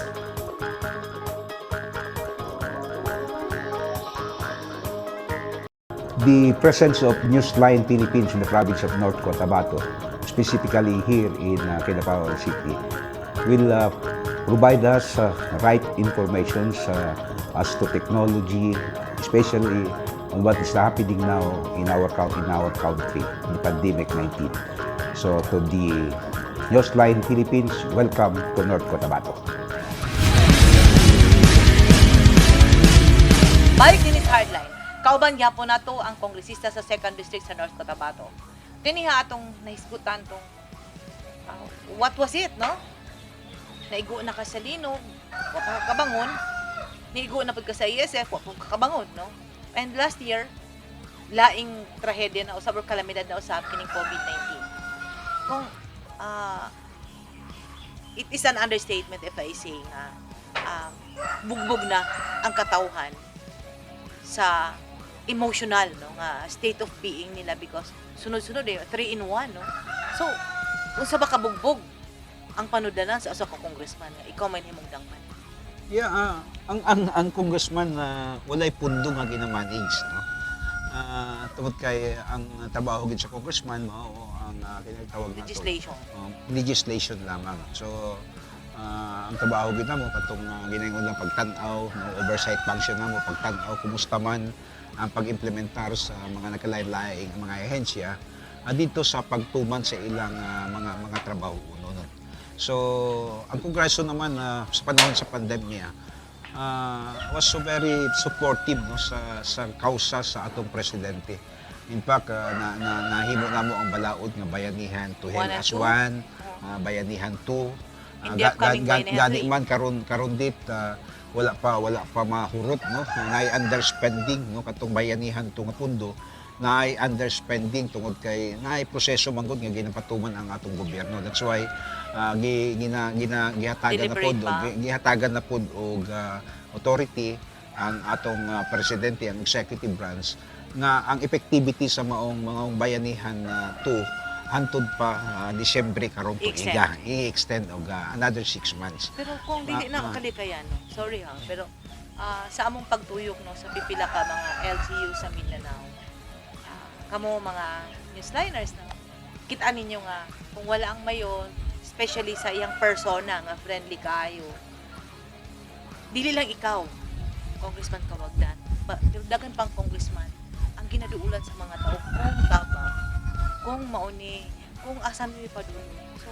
The presence of Newsline Philippines in the province of North Cotabato, specifically here in Kidapawan City, will provide us right information as to technology, especially on what is happening now in our country, the pandemic-19. So to the Newsline Philippines, welcome to North Cotabato. Balik din is Hardline. Kauban gyapon nato ang kongresista sa 2nd District sa North Cotabato. Kiniha atong nahisgutan tong what was it, no? Naigo na ka sa linog, wa pa kabangon. Naigo na pud ka sa ESF, wa pa kabangon, no? And last year, laing trahedya na usab or kalamidad na usab kining COVID-19. Kung it is an understatement if I say na bugbog na ang katawhan sa emotional no nga state of being nila because sunod-sunod 3 in 1 no. So unsa ba kabugbog ang panudanan sa usa ka congressman nga ikaw may himong dangman? Yeah, ang congressman walay pundo nga ginamanage, no. Tungod kay ang trabaho gid sa congressman mao ang kinatawag nato legislation lamang. So ang trabaho gid namo katong ginaingon lang pagtan-aw, no, oversight function namo pagtan-aw kumusta man ang pag-implementar sa mga nagkalain-laing mga ahensya dito sa pagtuman sa ilang mga trabaho no. So ang Kongreso naman sa panahon sa pandemya was so very supportive no sa kausa sa atong presidente. In fact, nahimo namo ang balaod nga bayanihan to hell as one, bayanihan to. Hindi upcoming bayanihan Gani man karon dit wala pa mahurot no. Naay underspending no katong bayanihan to nga pundo. Naay underspending tungod kay naay proseso manggod nga ginapatuman ang atong gobyerno. That's why gihatagan na pod og authority ang atong presidente, ang executive branch nga ang effectivity sa maong bayanihan to hantod pa Disyembre karon po i-extend og another 6 months. Pero kung dili na makalikayan no. Sorry ha, pero sa among pagtuyok no sa pipila ka mga LGU sa Mindanao. Kamo mga newsliners na kita ninyo nga kung wala ang mayon especially sa iyang persona nga friendly kayo. Dili lang ikaw, Congressman Kawagdan, dagan pang congressman ang ginaduulan sa mga tao kung tabang, kung mauni, kung asan mi padulong. So,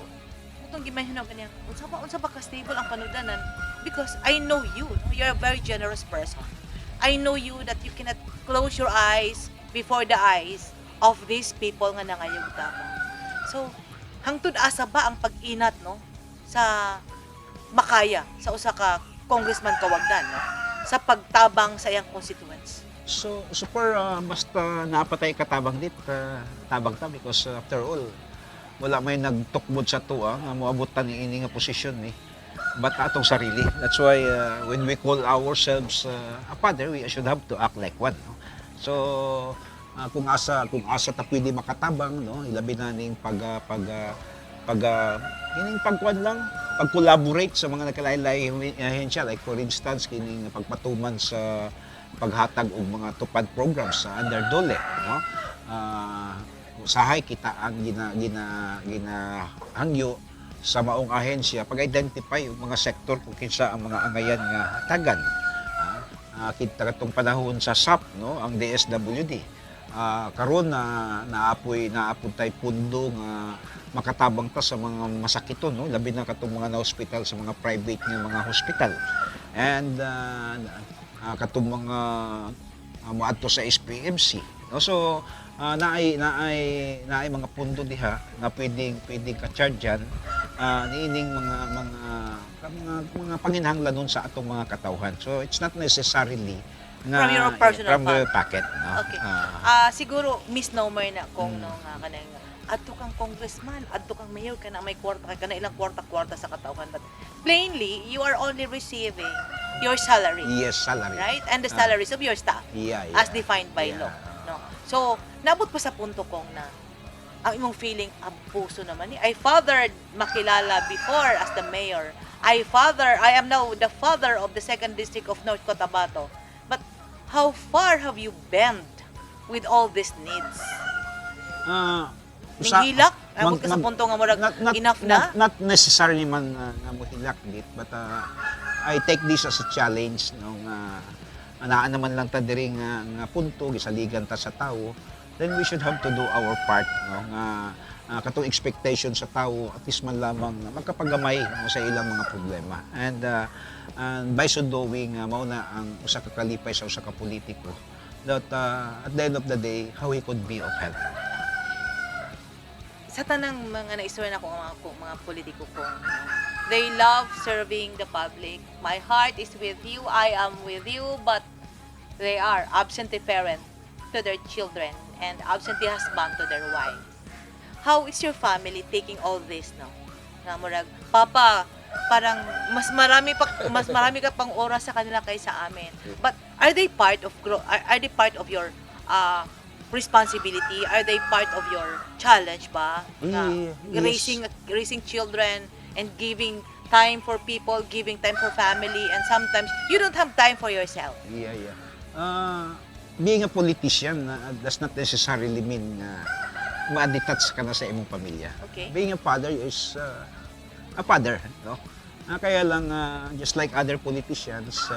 itong gimension ng kanyang, unsa ba ka-stable ang panudanan? Because I know you, no? You're a very generous person. I know you that you cannot close your eyes before the eyes of these people nga nangayog tabang. So, hangtod asa ba ang pag-inat no sa makaya sa usa ka Congressman Kawagdan no sa pagtabang sa iyang constituents? So super basta napatay katabang dit tabang ta because after all wala may nagtukbod sa tuwa nga moabot ta niini nga posisyon ni bata atong sarili. That's why when we call ourselves a father, we should have to act like one no. So kung asa ta pwede makatabang no ilabi na ning kining pagkuan lang pag-collaborate sa mga nagkalain-lain ahensya like for instance kining pagpatuman sa paghatag og mga tupad programs sa under DOLE no usahay kita ang ginahangyo sa maong ahensya pag-identify og mga sektor kung kinsa ang mga angayan nga hatagan kita katong panahon sa SAP no ang DSWD karon naapod tay pundo nga makatabang ta sa mga masakiton no labi na katong mga na-hospital sa mga private nga mga hospital and katong mga moadto sa SPMC no so naay mga pundo diha nga pwedeng ka-chargean niining mga panginahanglan nun sa atong mga katawhan so it's not necessarily from your personal from the packet no? Okay. Siguro misnomer na kung no nga kanang adto kang congressman, adto kang mayor kana may kwarta kana ilang kwarta sa katawhan but plainly you are only receiving your salary. Yes, salary. Right? And the salaries of your staff as defined by law, no. So, nabot pa sa punto kong na ang imong feeling abuso naman ni I fathered makilala before as the mayor. I am now the father of the 2nd District of North Cotabato. But how far have you bent with all these needs? Hilak? Abot ka sa punto nga murag enough na? Not necessarily man nga mo hilak dit, but I take this as a challenge no nga anaan naman lang ta diri nga punto gisaligan ta sa tawo, then we should have to do our part no nga katong expectation sa tawo at least man lamang magkapagamay no, sa ilang mga problema. And by so doing mao na ang usa ka kalipay sa usa ka politiko that at the end of the day how he could be of help. Sa tanang mga naistorya na ko mga politiko ko, they love serving the public. My heart is with you, I am with you, but they are absentee parent to their children and absentee husband to their wives. How is your family taking all this now? Nga murag, Papa, parang mas marami ka pang oras sa kanila kaysa amin. But are they part of your responsibility? Are they part of your challenge ba? Na Yes. raising children and giving time for people, giving time for family, and sometimes you don't have time for yourself. Yeah, yeah. Being a politician does not necessarily mean ma-detach ka na sa imong pamilya. Okay. Being a father is a father, no? Kaya lang just like other politicians,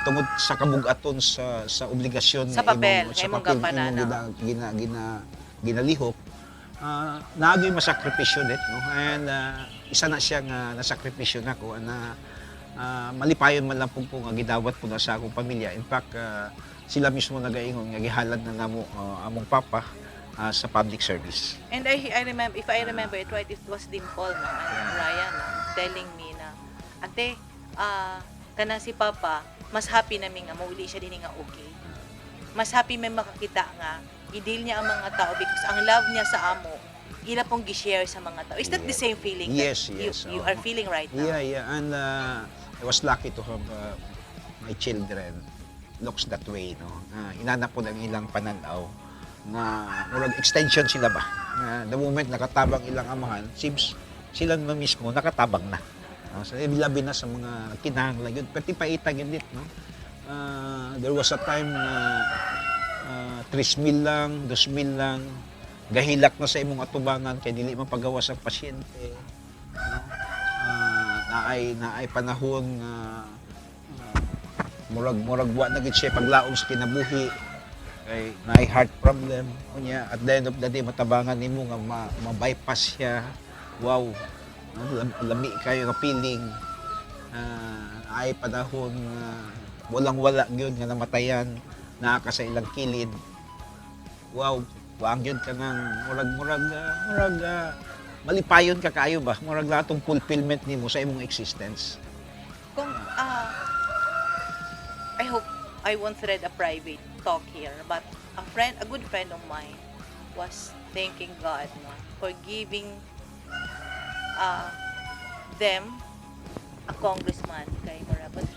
tungod sa kabugaton sa obligasyon Sa papel, nga imong papel gampanan, ginalihok, naagay masakripisyo dit, no? And isa na siya nga nasakripisyo nako na malipayon man lang po nga gidawat po na sa akong pamilya. In fact, sila mismo nagaingon nga gihalad na namo among papa sa public service. And I remember, if I remember it right, it was Dimple, no? And Ryan, no? Telling me na, ate, kana si Papa, mas happy namin nga mauli siya din nga okay. Mas happy may makakita nga, i-deal niya ang mga tao because ang love niya sa amo, ila pong gi-share sa mga tao. Is that the same feeling Yes, that yes. you are feeling right now? Yeah, yeah. And I was lucky to have my children looks that way, no? Inanap po ng ilang pananaw na murag extension sila ba? The moment nakatabang ilang amahan, seems sila na mismo nakatabang na. So, labi na sa mga kinahanglan yun. Pati paitag yun dit, no? There was a time na 3,000 lang, 2,000 lang, gahilak na sa imong atubangan kay dili man pagawas ang pasyente. No? Naay panahon murag wa na gid siya paglaom sa kinabuhi kay naay heart problem unya at the end of the day matabangan nimo nga ma-bypass siya. Wow, lami kayo nga feeling. Ay panahon walang-wala gyud nga namatayan naa ka sa ilang kilid. Wow, waang gyud ka nang murag malipayon ka kayo ba? Murag latong fulfillment nimo sa imong existence. Kung, I hope I won't thread a private talk here, but a good friend of mine was thanking God, no, for giving them a congressman kay Mara. But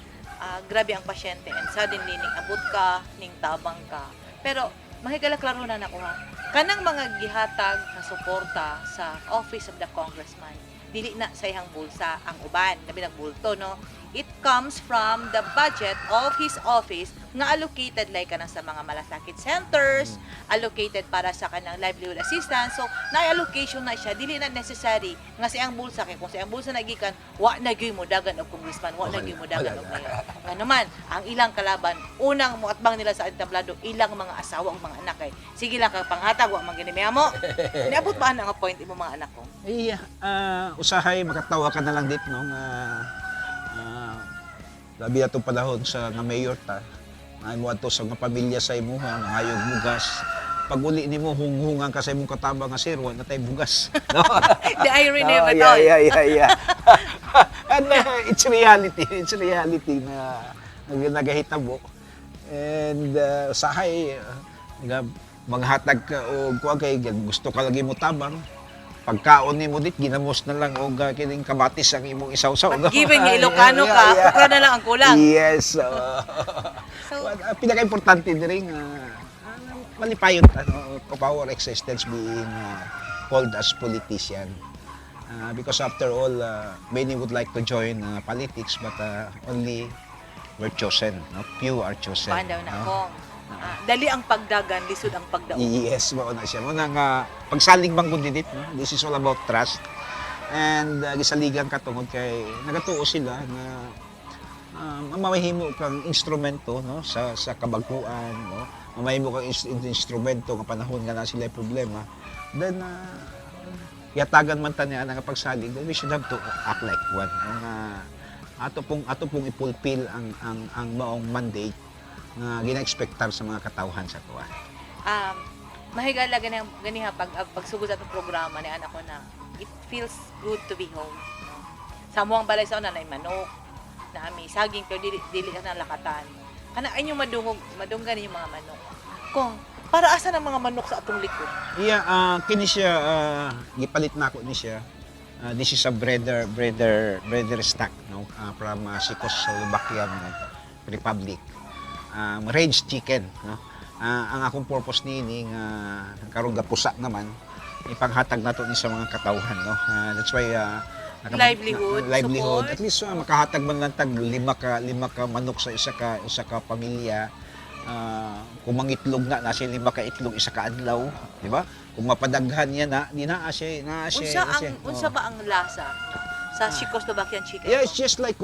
grabe ang pasyente and suddenly ning abot ka, ning tabang ka. Pero mahigala klaro na nako ha. Kanang mga gihatag na suporta sa office of the congressman, dili na sa ihang bulsa ang uban, labi nagbulto, no? It comes from the budget of his office nga allocated like kana sa mga malasakit centers, allocated para sa kanang livelihood assistance. So, na-allocation na siya, dili na necessary nga sa iyang bulsa kay kung sa iyang bulsa nagikan, wa na gyud mo dagan og congressman, wa na gyud mo dagan og mayor. Nga naman, ang ilang kalaban, unang muatbang nila sa entablado, ilang mga asawa ug mga anak kay sige lang kag panghatag wa man ginimiya mo. Niabot ba na nga point imo mga anak ko? Iya, usahay makatawa ka na lang dit no nga labi atong panahon sa nga mayor ta. Ay mo ato sa nga pamilya sa imuha nga hayog bugas. Pag uli nimo hunghungan ka sa imong katabang nga sir, wa na tay bugas. No? The irony of it yeah, all. yeah. And it's reality. It's reality na nagahitabo. And usahay maghatag ka og kuha kay gusto ka lagi mo tabang. Pagkaon nimo dit ginamos na lang og kining kamatis ang imong isawsaw. But given nga Ilocano ka, ukra na lang ang kulang. Yes. So, pinaka-importante diri nga malipayon ta no, of our existence being called as politician. Because after all, many would like to join politics but only we're chosen. No? Few are chosen. paandaw na no? ko. Dali ang pagdagan, lisod ang pagdaon. Yes, mao na siya. Muna nga pagsalig bang kundinit, no? This is all about trust. And gisaligan ka tungod kay nagatuo sila na mamahimo kang instrumento no sa kabaguan, no. Mamahimo kang instrumento nga panahon nga na sila problema. Then yatagan man ta niya nga pagsalig, then we should have to act like one. Nga ato pong ipulpil ang maong mandate nga gina-expectar sa mga katawhan sa tuwa. Mahigala ganiha pagsugod sa itong programa ni anak ko na it feels good to be home. No? Sa muang balay sa una na manok, na ami saging pero dili ka na lakatan. Kana ay yung madunggan yung mga manok. Kung para asa ng mga manok sa atong likod? Yeah, kini siya gipalit na ako ni siya. This is a breeder stock no from Czechoslovakian Republic. Range chicken no. ang akong purpose nini nga karon gapusa naman ipanghatag nato ni sa mga katawhan, no. That's why Livelihood, support. at least makahatag man lang tag lima ka manok sa isa ka pamilya. Kung mangitlog na siya 5 ka itlog isa ka adlaw, di ba? Kung mapadaghan niya di na siya. Unsa ba ang lasa sa Czechoslovakian chicken? Yeah, it's just like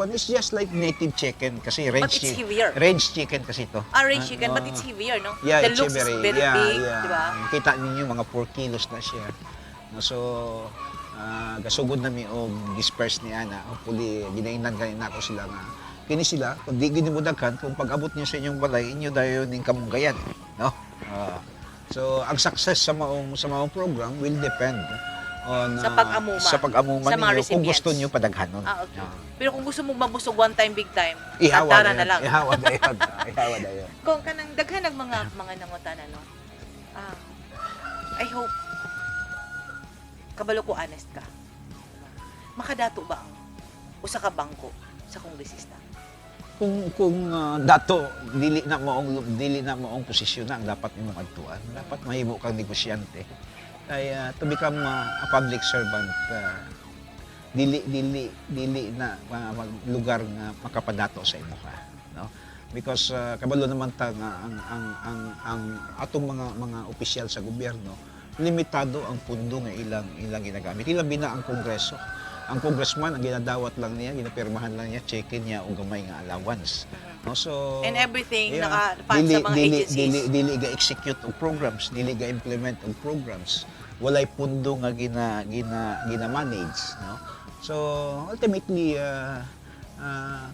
native chicken kasi But it's heavier. range chicken kasi ito. Range chicken, but it's heavier, no? Yeah, The it's looks is very, very big, di ba? Kita ninyo mga 4 kilos na siya. No, so gasugod na mi og disperse ni ana. Hopefully ginainan kanina ako sila nga kini sila kung di gini mo daghan kung pag-abot niyo sa inyong balay inyo dayon ning kamunggayan, no. So ang success sa maong program will depend on Sa pag-amuma. sa pag-amuma Sa mga ninyo kung recipients. gusto niyo padaghanon. Okay. Pero kung gusto mo mabusog one time, big time, Ihawa tantara na lang. Ihawa dayon. Kung kanang daghan ng mga nangutan, ano, I hope, kabalo ko honest ka. Makadato ba ang usa ka bangko sa kongresista? Kung dato dili na maong posisyon na ang dapat nimong adtuan, dapat mahimo kang negosyante. Kay to become a public servant, dili na lugar nga makapadato sa imo ka, no. Because kabalo naman ta nga ang atong mga opisyal sa gobyerno limitado ang pundo nga ilang ginagamit. Ilabi na ang Kongreso. Ang congressman, ang ginadawat lang niya, ginapirmahan lang niya, check-in niya o gamay nga allowance. No? So, And everything naka-fund sa mga agencies. Dili ga-execute og programs, dili ga-implement og programs. Walay pundo nga gina-manage. No? So, ultimately,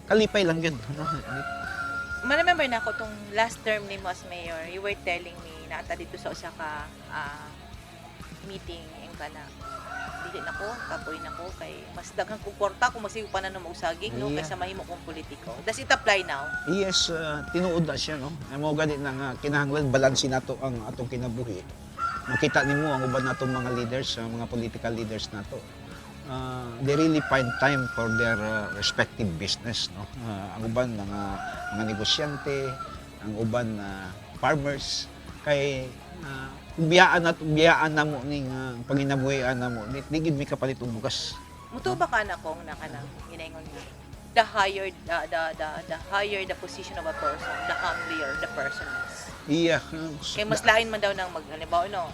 kalipay lang yun. No? Ma-remember na ako tong last term ni mo as mayor, you were telling me na ata dito sa usa ka meeting yung kana dili nako kapoy nako kay mas daghang kong kwarta kung masig pa na mausaging no Yeah. kaysa mahimo kong politiko. Does it apply now? Yes, tinuod na siya, no? Ay mo gani na nga kinahanglan balanse nato ang atong kinabuhi. Makita nimo ang uban natong mga leaders, mga political leaders nato. They really find time for their respective business, no? Ang uban mga negosyante, ang uban farmers kay biyaan na mo ning panginabuhian na mo di gid mi kapalit og bugas. Muto ba ka na kong nakana ginaingon nga the higher the position of a person, the humbler the person is. Iya. Kay mas lain man daw nang halimbawa no,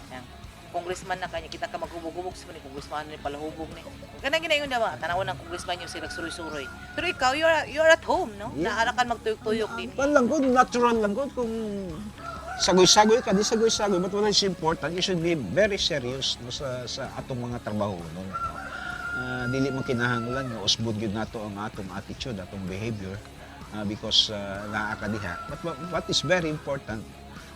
congressman na kanya kita ka maghubog-hubog sa ni congressman ni palahubog ni. Kanang ginaingon daw tanawon ng congressman yung sila suroy-suroy. Pero ikaw you're at home, no? Yeah. Naara ka magtuyok-tuyok din. Lang gud natural lang gud kung sagoy-sagoy ka, di sagoy-sagoy, but what is important, you should be very serious no, sa atong mga trabaho nun. Dili mo kinahanglan nga usbod gyud nato ang atong attitude, atong behavior because naa ka diha. But what is very important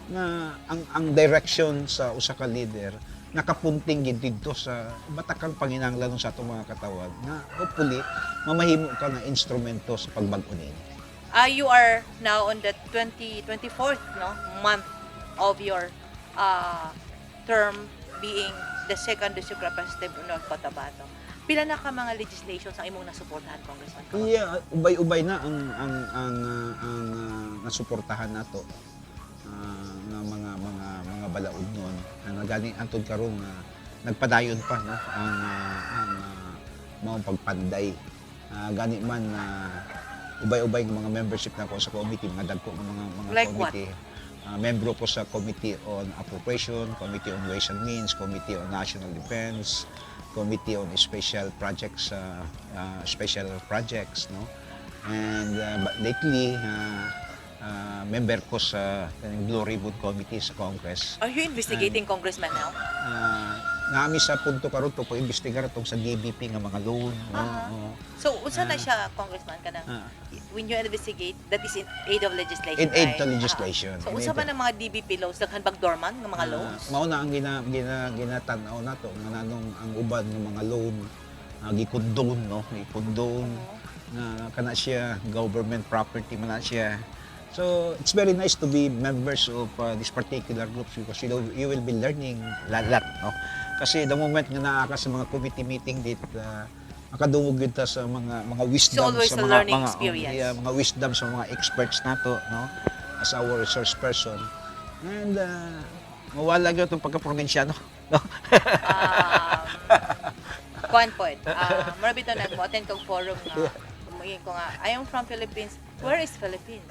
na ang direction sa usa ka leader nakapunting gid didto sa batakang panginahanglan sa atong mga katawag na hopefully mamahimo ka nga instrumento sa pagbag-o nini. You are now on the 24th month of your term being the second district representative of North Cotabato. Pila na ka mga legislations ang imong nasuportahan, Congressman? Iya, ubay-ubay na ang nasuportahan nato nga mga balaod noon. Nagani antod karon nagpadayon pa no ang mga pagpanday. Gani man ubay-ubay ng mga membership na ko sa committee, mga dagko ng mga like committee. Membro ko sa Committee on Appropriation, Committee on Ways and Means, Committee on National Defense, Committee on Special Projects, no? And lately, member ko sa Blue Ribbon Committee sa Congress. Are you investigating Congressman now? Nami sa punto karon to imbestigar tong sa DBP nga mga loan. So, unsa na siya, Congressman, ka na? When you investigate, that is in aid of legislation, In aid right? to legislation. So, In unsa aid ba ng mga DBP loans? Daghan bag dormant ng mga loans? Mao na ang ginatanaw nato nga nanong ang uban ng mga loan gikondone no, gikondone na kana siya government property man na siya. So it's very nice to be members of this particular groups because you will be learning lot no. Kasi the moment nga naa ka sa mga committee meeting dito makadungog gyud ta sa mga wisdom always sa a mga learning experience. mga wisdom sa mga experts nato no as our resource person. And mawala gyud itong pagka-probinsyano. No? Kuan pod. Marabito nag-attend kong forum nga. Umingin ko nga, I am from Philippines. Where is Philippines?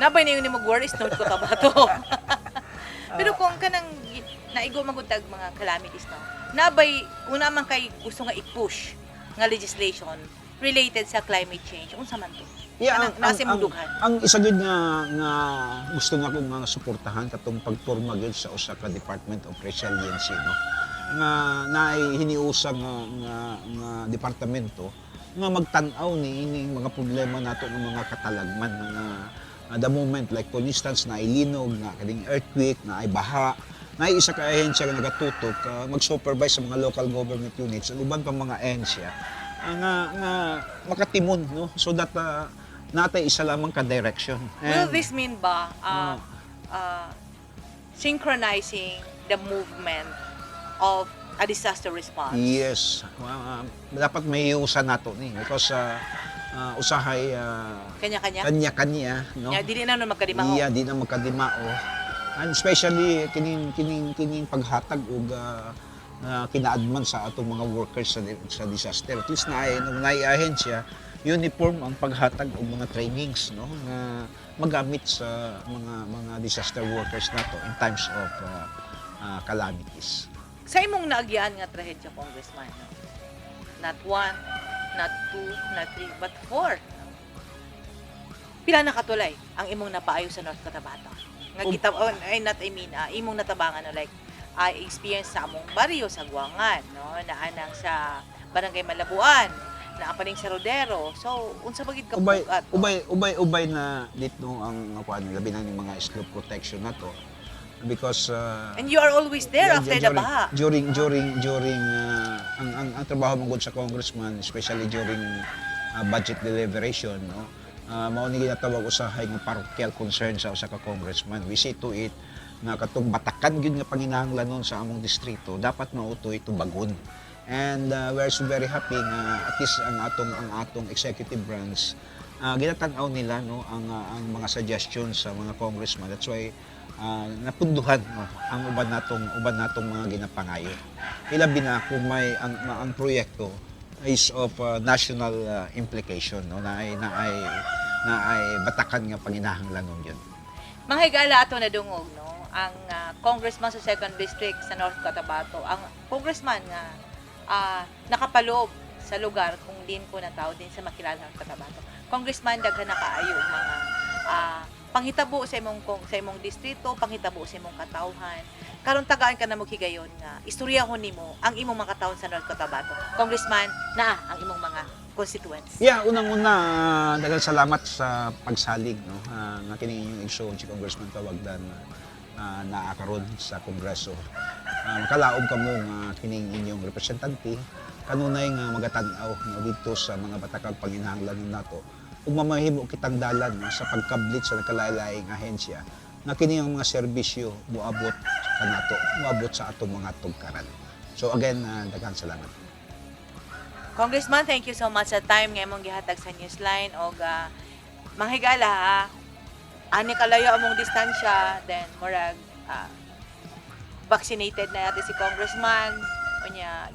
Nabay na yun ni where is North Cotabato? Pero kung kanang naigo magutag mga calamities no. Nabay una man kay gusto nga i-push nga legislation related sa climate change. Unsa man to? Yeah, Nasa imong dughan. ang isa gid nga gusto nga kong suportahan katong pagporma gyud sa usa ka Department of Resiliency no. Nga naay hiniusa nga departamento nga magtan-aw ni ining mga problema nato ng mga katalagman nga the moment like for instance na linog nga kading earthquake na ay baha na isa ka ahensya nga nagatutok mag-supervise sa mga local government units ug uban pang mga ahensya nga makatimon no so that natay isa lamang ka direction. Will this mean ba synchronizing the movement of a disaster response? Yes. Dapat may iusan nato ni because usahay Kanya-kanya? kanya-kanya no. Yeah, dili na nun magkadimao. Iya di na magkadimao. And especially kining paghatag og kinaadman sa atong mga workers sa disaster. At least nung ahensya uniform ang paghatag og mga trainings no nga magamit sa mga disaster workers nato in times of calamities. Sa imong naagyan nga trahedya, Congressman, no? Not 1, not 2, not 3, but 4. Pila na katulay ang imong napaayo sa North Cotabato? Nga kita, imong natabangan, no? Like, experience sa among baryo sa Guangan, no? Naanang sa Barangay Malabuan, naapaning sa Rodero. So, unsa bagid ka ubay na dito ang kuan labi na ng mga slope protection nato because and you are always there after the baha. during ang trabaho mong sa congressman especially during budget deliberation no mao ni ginatawag usahay nga parochial concern sa usa ka congressman we see to it nga katong batakan gyud nga panginahanglanon sa among distrito dapat mautoy tubagon and we're so very happy nga at least ang atong executive branch ginatan-aw nila no ang mga suggestions sa mga congressman that's why napunduhan no, ang uban natong mga ginapangayo. Ilabi na kung may ang proyekto is of national implication no na ay batakan nga panginahanglanon yun. Mga higala ato na dungog no ang congressman sa 2nd district sa North Cotabato ang congressman nga nakapaloob sa lugar kung din ko na tao din sa makilala ng Cotabato. Congressman daghan na kaayo mga panghitabo sa imong distrito, panghitabo sa imong katawhan. Karon tagaan ka na mo higayon nga istoryahon nimo ang imong mga katawhan sa North Cotabato. Congressman, naa ang imong mga constituents. Yeah, unang-una daghang salamat sa pagsalig no nga kini inyong igsoon si Congressman Tawagdan naa karon sa Kongreso. Makalaog kamo nga kining inyong representante kanunay nga magatan-aw nga dito sa mga batakang panginahanglanon nato ug mamahimo kitang dalan sa pagkablit sa nakalain-laing ahensya nga kini ang mga serbisyo moabot kanato moabot sa atong mga tugkaran. So again, daghang salamat. Congressman, thank you so much sa time nga imong gihatag sa Newsline og mga higala ani kalayo among distansya then murag vaccinated na natin si Congressman unya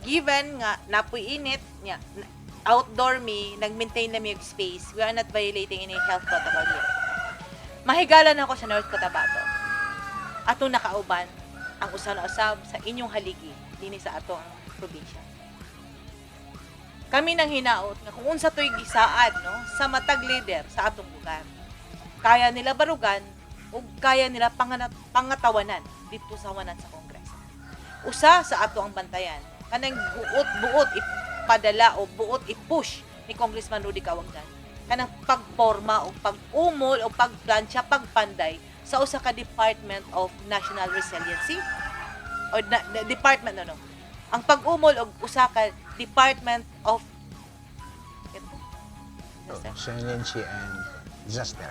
given nga napoy init nya outdoor nag-maintain na yung space. We are not violating any health protocol here. Mahigalan ako sa North Cotabato. Atong nakauban ang usa na usab sa inyong haligi dinhi sa atong probinsya. Kami nang hinaot nga kung unsa toy gisaad no sa matag leader sa atong lugar. Kaya nila barugan ug kaya nila pangatawanan dito sa wanan sa Kongreso. Usa sa ato ang bantayan kanang buot padala o buot i-push ni Congressman Rudy Cawagdan kanang pagporma o pag-umol o pagplansya, pagpanday sa usa ka Department of National Resiliency o department ang pag-umol og usa ka Department of Resiliency and disaster.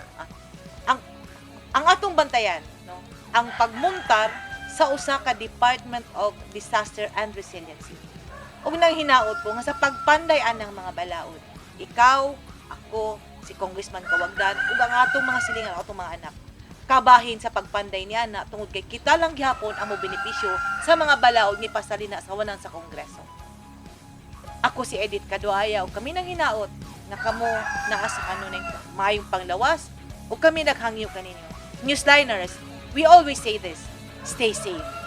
Ang atong bantayan no ang pagmuntar sa usa ka Department of Disaster and Resiliency. Ug nang hinaot ko nga sa pagpanday anang mga balaod. Ikaw, ako, si Congressman Cawagdan ug ang atong mga silingan, atong mga anak. kabahin sa pagpanday niya na tungod kay kita lang gihapon ang mo benepisyo sa mga balaod ni pasalina sa wanan sa Kongreso. Ako si Edith Caduaya ug kami nang hinaot nga kamo naa sa kanunay maayong panglawas ug kami naghangyo kaninyo. Newsliners, we always say this, stay safe.